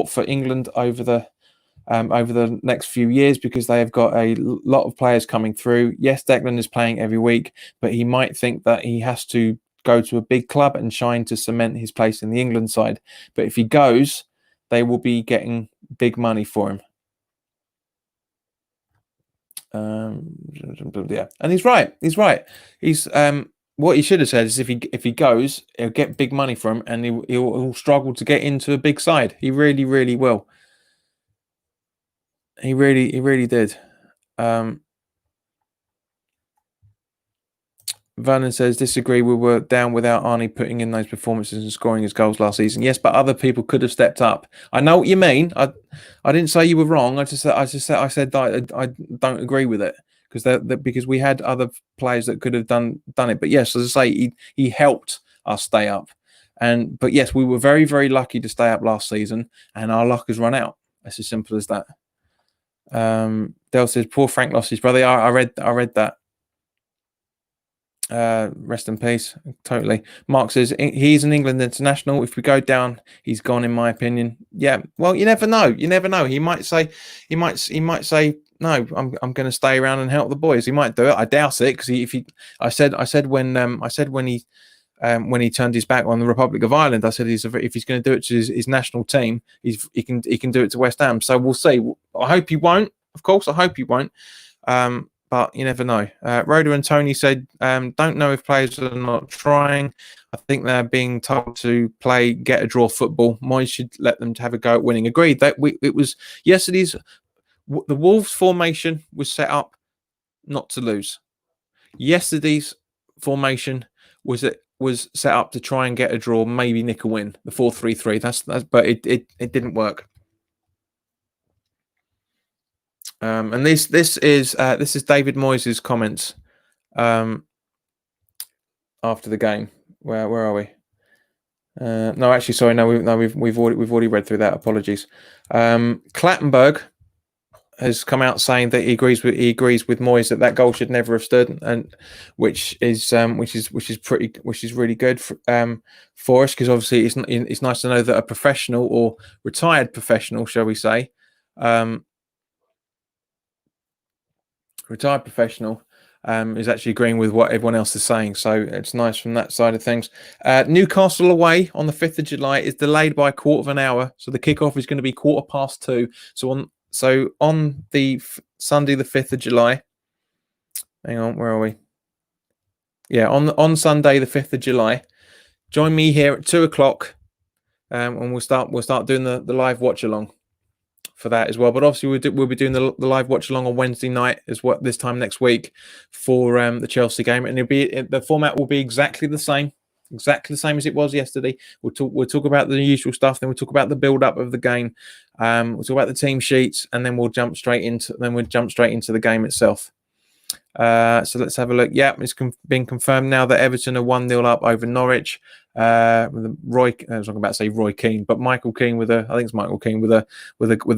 for England over the next few years because they have got a lot of players coming through. Yes, Declan is playing every week, but he might think that he has to go to a big club and shine to cement his place in the England side. But if he goes, they will be getting big money for him. Yeah, and he's right. He's what he should have said is if he goes, he'll get big money for him, and he'll struggle to get into a big side. He really will. He really did. Vernon says, disagree. We were down without Arnie putting in those performances and scoring his goals last season. Yes, but other people could have stepped up. I know what you mean. I didn't say you were wrong. I said that I don't agree with it because we had other players that could have done it. But yes, as I say, he helped us stay up. But yes, we were very lucky to stay up last season, and our luck has run out. It's as simple as that. Dale says, poor Frank lost his brother. I read that. Rest in peace. Totally. Mark says he's an England international. If we go down, he's gone, in my opinion. Yeah. Well, you never know. He might say no. I'm going to stay around and help the boys. He might do it. I doubt it because I said when he turned his back on the Republic of Ireland, I said if he's going to do it to his national team, he can do it to West Ham. So we'll see. I hope he won't. Of course, I hope he won't. But you never know. Rhoda and Tony said, don't know if players are not trying. I think they're being told to play get a draw football. Moyes should let them have a go at winning. Agreed. It was yesterday's. The Wolves formation was set up not to lose. Yesterday's formation was set up to try and get a draw, maybe nick a win. The 4-3-3. That's but it didn't work. And this is David Moyes' comments after the game. Where are we? No, actually, sorry, no, we've already read through that. Apologies. Clattenburg has come out saying that he agrees with Moyes that goal should never have stood, and which is really good for us, because obviously it's nice to know that a professional, or retired professional, shall we say, is actually agreeing with what everyone else is saying. So it's nice from that side of things. Newcastle away on the 5th of July is delayed by a quarter of an hour. So the kickoff is going to be 2:15. So on the Sunday, the 5th of July, hang on, where are we? Yeah, on Sunday, the 5th of July, join me here at 2:00, and we'll start doing the live watch along for that as well. But obviously we'll be doing the live watch along on Wednesday night as well, this time next week, for the Chelsea game, and the format will be exactly the same as it was yesterday. We'll talk about the usual stuff, then we'll talk about the build up of the game, we'll talk about the team sheets, and then we'll jump straight into the game itself. So let's have a look. Yeah, it's been confirmed now that Everton are 1-0 up over Norwich. With I was about to say Roy Keane, but Michael Keane with a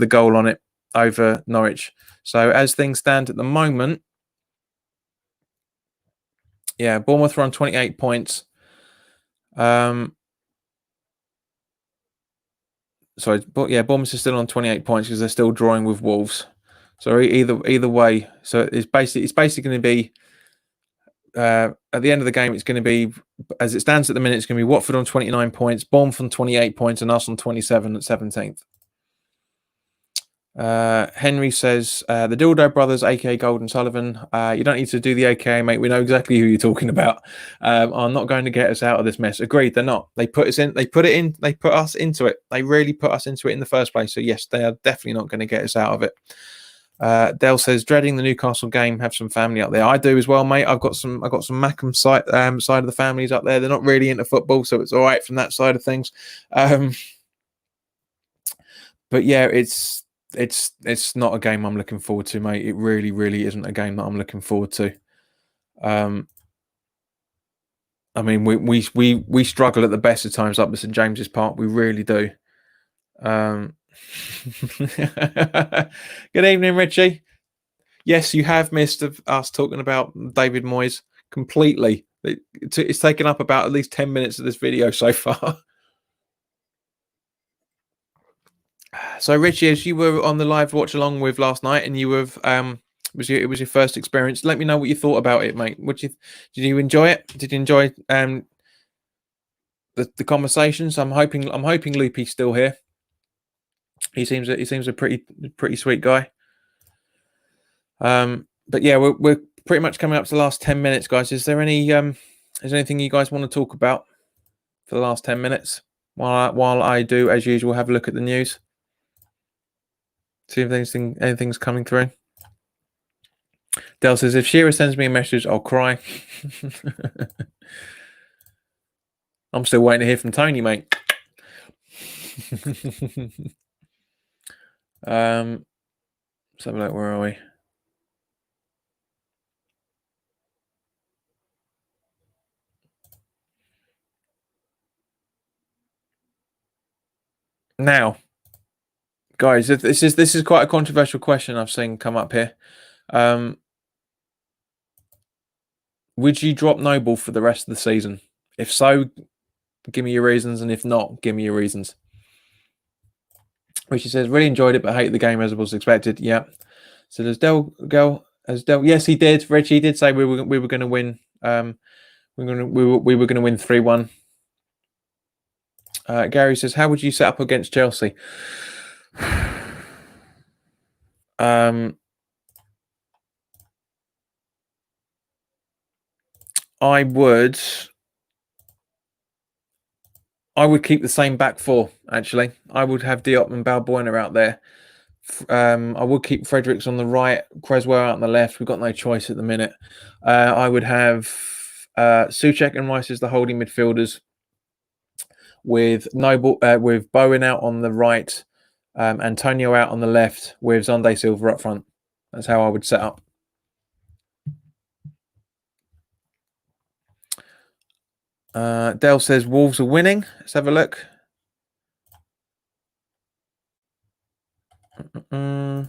goal on it over Norwich. So as things stand at the moment, yeah, Bournemouth are on 28 points. Bournemouth is still on 28 points because they're still drawing with Wolves. So either way, so it's basically going to be, at the end of the game, it's going to be, as it stands at the minute, it's going to be Watford on 29 points, Bournemouth on 28 points, and us on 27 at 17th. Henry says, the Dildo Brothers, aka Golden Sullivan, you don't need to do the AKA, mate. We know exactly who you're talking about. Are not going to get us out of this mess. Agreed, they're not. They put us into it. They really put us into it in the first place. So yes, they are definitely not going to get us out of it. Dale says, dreading the Newcastle game. Have some family up there. I do as well, mate. I've got some Mackham side of the families up there. They're not really into football, so it's all right from that side of things. But yeah, it's not a game I'm looking forward to, mate. It really, really isn't a game that I'm looking forward to. I mean, we struggle at the best of times up at St James's Park. We really do. Good evening, Richie. Yes, you have missed us talking about David Moyes completely. It's taken up about at least 10 minutes of this video so far. So, Richie, as you were on the live watch along with last night, and you were it was your first experience, let me know what you thought about it, mate. Did you enjoy it? Did you enjoy the conversations? I'm hoping Loopy's still here. He seems a pretty sweet guy. But yeah, we're pretty much coming up to the last 10 minutes, guys. Is there anything you guys want to talk about for the last 10 minutes while I do, as usual, have a look at the news, see if anything's coming through? Dell says, if Shearer sends me a message, I'll cry. I'm still waiting to hear from Tony, mate. Let's have a look. Where are we? Now, guys, this is quite a controversial question I've seen come up here. Would you drop Noble for the rest of the season? If so, give me your reasons, and if not, give me your reasons. Which he says, really enjoyed it, but hate the game as was expected. Yeah. So does Del? Yes, he did. Reggie did say we were going to win. We were going to win 3-1. Gary says, how would you set up against Chelsea? I would keep the same back four, actually. I would have Diop and Balbuena out there. I would keep Fredericks on the right, Creswell out on the left. We've got no choice at the minute. I would have Souček and Rice as the holding midfielders, with Bowen out on the right, Antonio out on the left, with Zonde Silva up front. That's how I would set up. Dale says Wolves are winning. Let's have a look. No,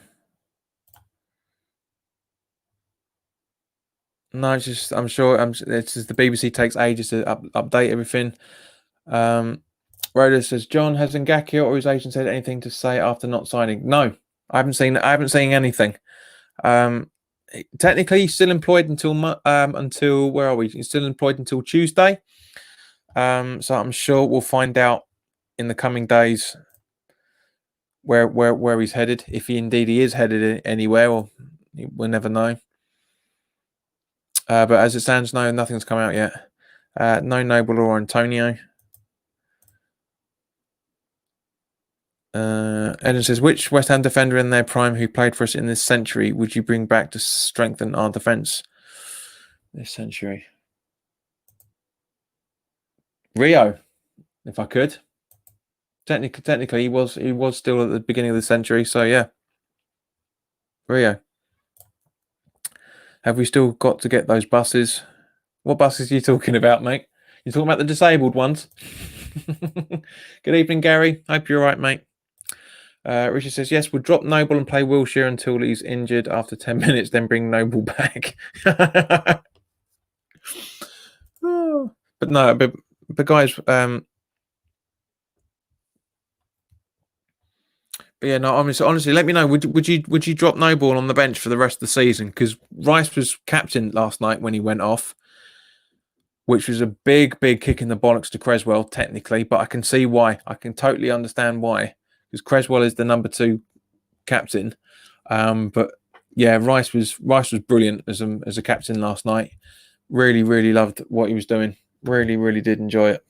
it's just I'm sure it's just the BBC takes ages to update everything. Rhoda says John, has Ngakio or his agent said anything to say after not signing? No, I haven't seen anything. Technically, he's still employed until where are we? He's still employed until Tuesday. So I'm sure we'll find out in the coming days where he's headed, if he is headed anywhere, or we'll never know. But as it stands, no, nothing's come out yet. No Noble or Antonio. Eden says, which West Ham defender in their prime who played for us in this century would you bring back to strengthen our defence this century? Rio, if I could. Technically, he was still at the beginning of the century, so yeah. Rio. Have we still got to get those buses? What buses are you talking about, mate? You're talking about the disabled ones? Good evening, Gary. Hope you're all right, mate. Richard says, yes, we'll drop Noble and play Wilshere until he's injured after 10 minutes, then bring Noble back. But no, but guys, but yeah, no, honestly, let me know. Would you drop Noble on the bench for the rest of the season? Because Rice was captain last night when he went off, which was a big kick in the bollocks to Creswell, technically. But I can see why. I can totally understand why. Because Creswell is the number 2 captain. But yeah, Rice was brilliant as a captain last night. Really loved what he was doing. Really did enjoy it.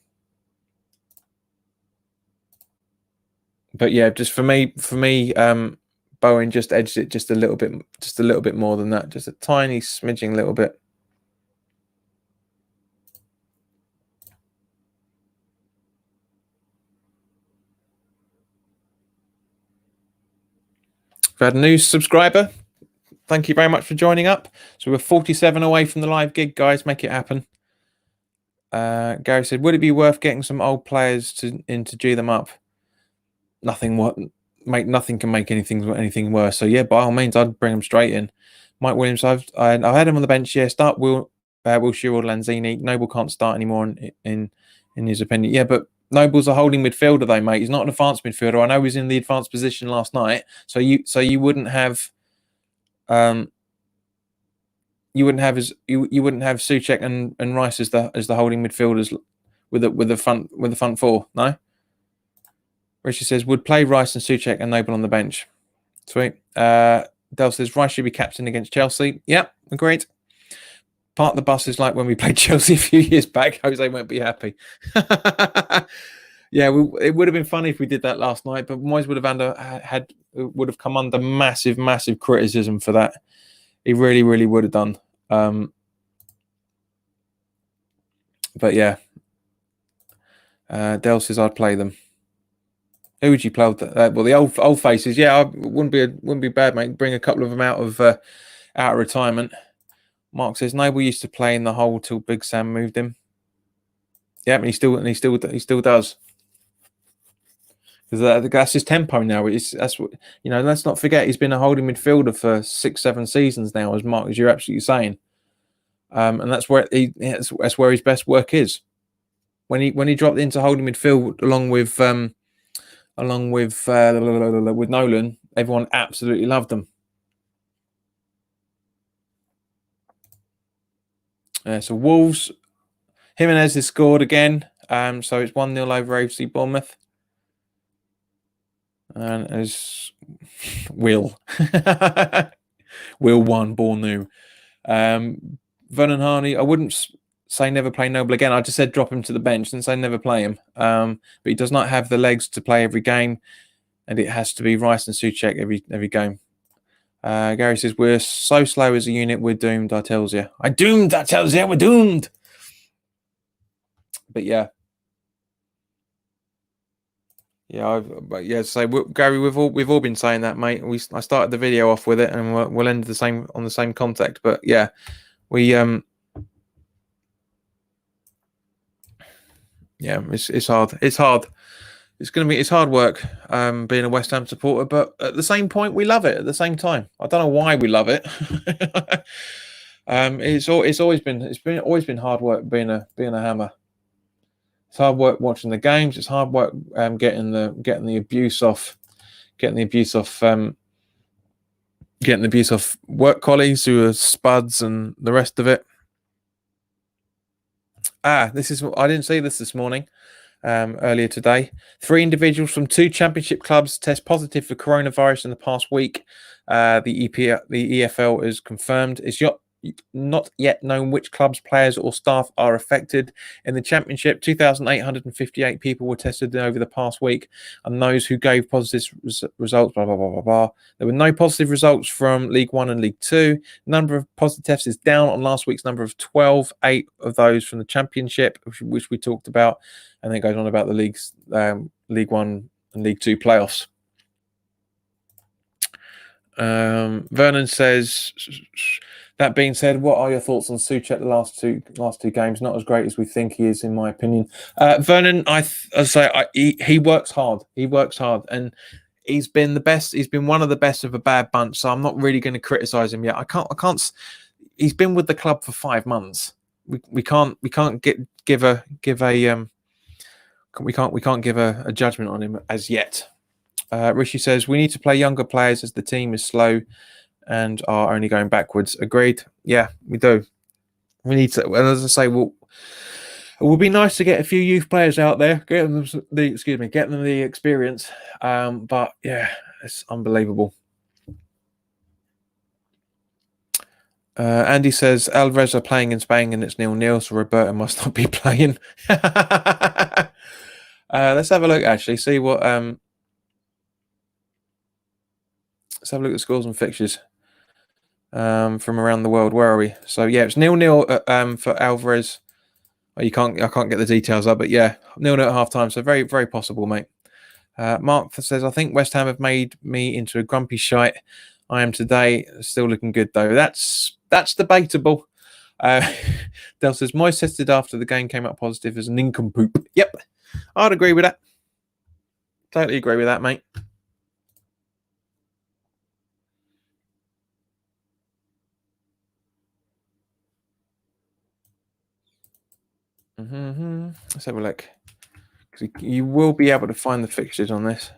But yeah, just for me, Bowen just edged it just a little bit more than that, just a tiny smidging little bit. We've had a new subscriber. Thank you very much for joining up. So we're 47 away from the live gig, guys. Make it happen. Gary said, would it be worth getting some old players to G them up? Nothing can make anything worse. So yeah, by all means, I'd bring them straight in. Mike Williams, I've had him on the bench. Yeah, start Wilshere or Lanzini. Noble can't start anymore in his opinion. Yeah, but Noble's a holding midfielder, though, mate. He's not an advanced midfielder. I know he was in the advanced position last night. So you wouldn't have you wouldn't have Souček and Rice as the holding midfielders with the front four. No. Richard says would play Rice and Souček and Noble on the bench. Sweet. Del says Rice should be captain against Chelsea. Yep, agreed. Part of the bus is like when we played Chelsea a few years back. Jose won't be happy. Yeah, it would have been funny if we did that last night, but Moyes would have come under massive criticism for that. He really would have done. But yeah, Del says I'd play them. Who would you play with? Well, the old faces. Yeah, wouldn't be bad, mate. Bring a couple of them out of retirement. Mark says Noble used to play in the hole till Big Sam moved him. Yeah, and he still does. Because that's his tempo now. That's what Let's not forget he's been a holding midfielder for 6-7 seasons now, as Mark, as you're absolutely saying. And that's where his best work is. When he dropped into holding midfield along with Nolan, everyone absolutely loved them. So Wolves, Jimenez has scored again. So it's 1-0 over AFC Bournemouth. And as Will 1, Bournemouth. Vernon Harney, I wouldn't say never play Noble again. I just said drop him to the bench and say never play him. But he does not have the legs to play every game, and it has to be Rice and Souček every game. Gary says we're so slow as a unit, we're doomed. I tells you, we're doomed. But yeah, Yeah, but yeah. So Gary, we've all been saying that, mate. I started the video off with it, and we'll end the same on the same contact. But yeah, we yeah, it's hard. It's hard. It's hard work being a West Ham supporter, but at the same point, we love it. At the same time, I don't know why we love it. It's always been hard work being a Hammer. It's hard work watching the games. It's hard work getting the abuse off work colleagues who are spuds and the rest of it. I didn't see this morning. Earlier today, 3 individuals from 2 championship clubs test positive for coronavirus in the past week. The EFL has confirmed. It's not yet known which clubs, players, or staff are affected. In the championship, 2,858 people were tested over the past week, and those who gave positive results, blah, blah, blah, blah, blah. There were no positive results from League One and League Two. Number of positive tests is down on last week's number of 12, 8 of those from the championship, which we talked about, and then it goes on about the leagues, League One and League Two playoffs. Vernon says, that being said, what are your thoughts on Souček the last two games? Not as great as we think he is, in my opinion. Vernon, he works hard. He works hard, and he's been the best. He's been one of the best of a bad bunch. So I'm not really going to criticize him yet. I can't. He's been with the club for 5 months. We can't give a judgment on him as yet. Rishi says we need to play younger players as the team is slow and are only going backwards. Agreed. Yeah, we do. We need to. And as I say, it would be nice to get a few youth players out there, get them the experience. But yeah, it's unbelievable. Andy says Alvarez are playing in Spain and it's 0-0, so Roberto must not be playing. Let's have a look. Actually, see what. Let's have a look at scores and fixtures from around the world. Where are we? So yeah, it's 0-0 for Alvarez. Oh, I can't get the details up, but yeah, 0-0 at half time. So very, very possible, mate. Mark says, I think West Ham have made me into a grumpy shite. I am today. Still looking good though. That's debatable. Del says Moyes tested after the game came up positive as a nincompoop. Yep, I'd agree with that. Totally agree with that, mate. Let's have a look. Because you will be able to find the fixtures on this.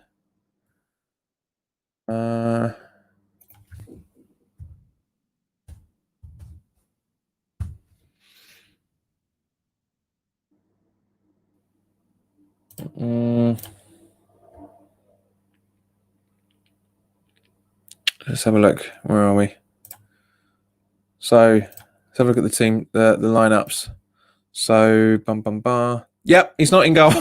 Let's have a look. Where are we? So let's have a look at the team, the lineups. So Yep, he's not in goal.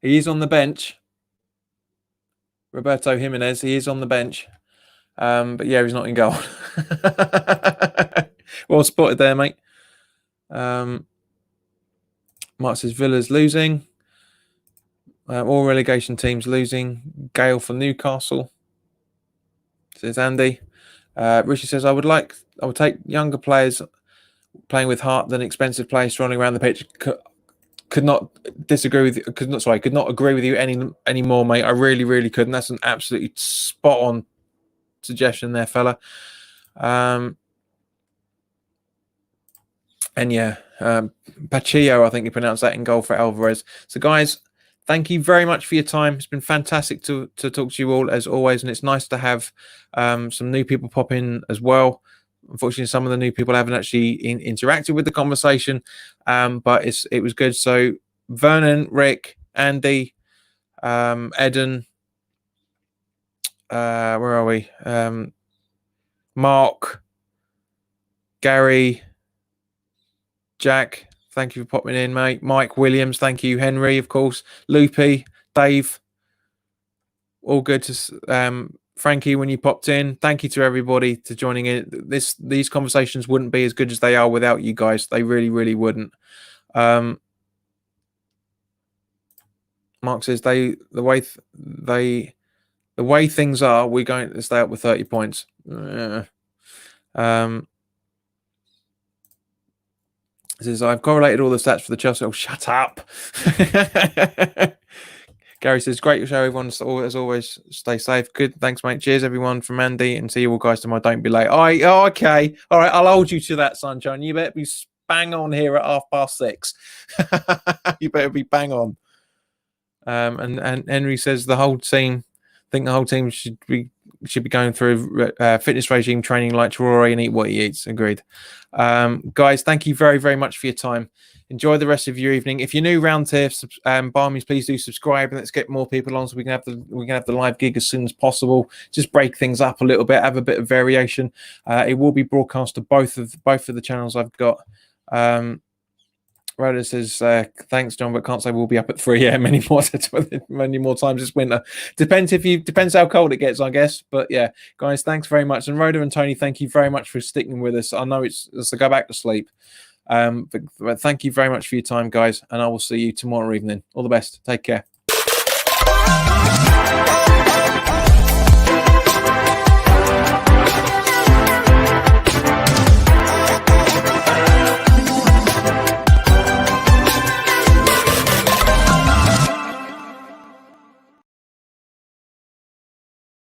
He is on the bench. Roberto Jimenez, he is on the bench. But yeah, he's not in goal. Well spotted there, mate. Mark says Villa's losing. All relegation teams losing. Gale for Newcastle. Says Andy. Rishi says I would take younger players playing with heart than expensive players running around the pitch. Could not agree with you any more, mate. I really, really couldn't. That's an absolutely spot on suggestion there, fella. And yeah, Pacheco, I think you pronounced that, in goal for Alvarez. So guys, thank you very much for your time. It's been fantastic to talk to you all as always, and it's nice to have some new people pop in as well. Unfortunately, some of the new people haven't actually interacted with the conversation, but it was good. So Vernon, Rick, Andy, Eden, where are we? Mark, Gary, Jack, thank you for popping in, mate. Mike Williams, thank you. Henry, of course. Loopy, Dave, all good to Frankie, when you popped in. Thank you to everybody to joining in. These conversations wouldn't be as good as they are without you guys. They really, really wouldn't. Mark says the way things are, we're going to stay up with 30 points. Says I've correlated all the stats for the Chelsea. Oh, shut up. Gary says, great show, everyone. As always, stay safe. Good. Thanks, mate. Cheers, everyone, from Andy. And see you all guys tomorrow. Don't be late. Oh, okay. All right. I'll hold you to that, Sunshine. You better be bang on here at 6:30. You better be bang on. And Henry says the whole team should be going through fitness regime training like Rory and eat what he eats. Agreed. Guys, thank you very, very much for your time. Enjoy the rest of your evening. If you're new round here, by all means, please do subscribe and let's get more people on so we can have the live gig as soon as possible. Just break things up a little bit, have a bit of variation. It will be broadcast to both of the channels I've got. Rhoda says, thanks, John, but can't say we'll be up at 3 a.m. many more times this winter. Depends how cold it gets, I guess. But yeah, guys, thanks very much. And Rhoda and Tony, thank you very much for sticking with us. I know it's to go back to sleep. But thank you very much for your time, guys. And I will see you tomorrow evening. All the best. Take care.